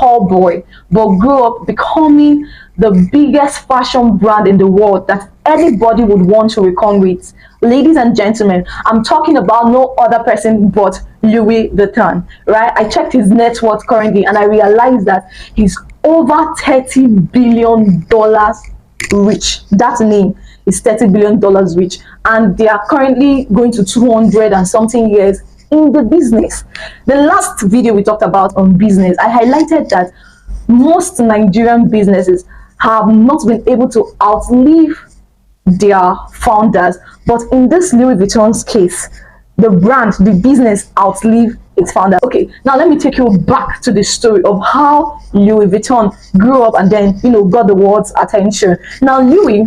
tall boy, but grew up becoming the biggest fashion brand in the world that anybody would want to recon with. Ladies and gentlemen, I'm talking about no other person but Louis Vuitton, right? I checked his net worth currently and I realized that he's over $30 billion rich. That name is $30 billion rich, and they are currently going to 200 and something years in the business. The last video we talked about on business, I highlighted that most Nigerian businesses have not been able to outlive their founders, but in this Louis Vuitton's case, the brand, the business outlived its founder. Okay, now let me take you back to the story of how Louis Vuitton grew up and then, got the world's attention. Now, Louis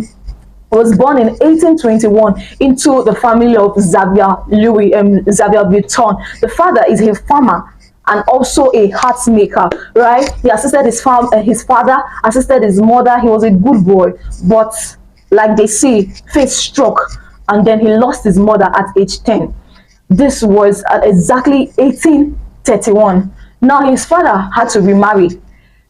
was born in 1821 into the family of Xavier Vuitton. The father is a farmer and also a hat maker, right? He assisted his father assisted his mother. He was a good boy, but like they say, fate struck, and then he lost his mother at age 10. This was at exactly 1831. Now his father had to remarry.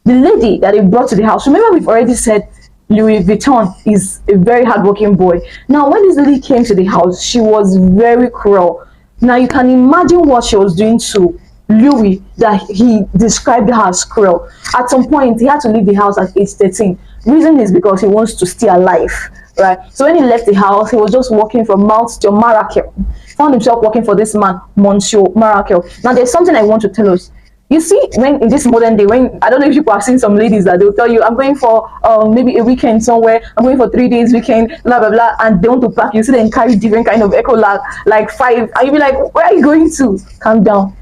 The lady that he brought to the house, remember we've already said Louis Vuitton is a very hardworking boy. Now when this lady came to the house, she was very cruel. Now you can imagine what she was doing to Louis, that he described her as cruel. At some point, he had to leave the house at age 13. Reason is because he wants to stay alive, right? So when he left the house, he was just walking from Mount to Marakel. Found himself working for this man, Monsieur Marakel. Now there's something I want to tell us. You see, when in this modern day, when I don't know if people have seen some ladies that they'll tell you, I'm going for maybe a weekend somewhere, I'm going for 3 days weekend, blah blah blah, and they want to pack. You see them carry different kind of eco like 5, and you'll be like, where are you going to? Calm down.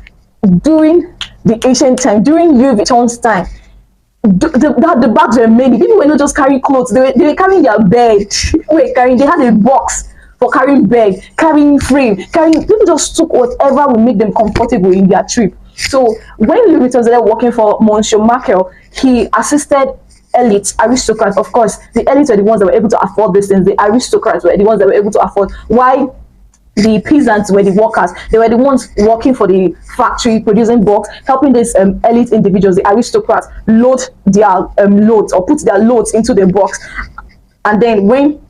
During the ancient time, during Louis Vuitton's time, the bags were many. People were not just carrying clothes, they were carrying their bed. They had a box for carrying bed, carrying frame, people just took whatever would make them comfortable in their trip. So when Louis Vuitton started working for Monsieur Markel, he assisted elites, aristocrats. Of course, the elites were the ones that were able to afford these things. The aristocrats were the ones that were able to afford. Why? The peasants were the workers. They were the ones working for the factory, producing box, helping these elite individuals, the aristocrats, load their loads or put their loads into the box. And then when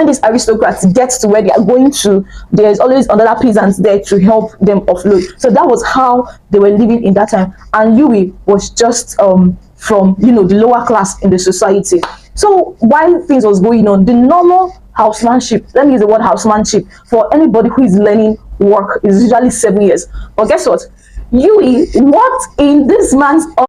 these aristocrats get to where they are going to, there's always another peasants there to help them offload. So that was how they were living in that time. And Louis was just from the lower class in the society. So while things was going on, the normal housemanship, let me use the word housemanship, for anybody who is learning work is usually 7 years. But guess what? Louis worked in this man's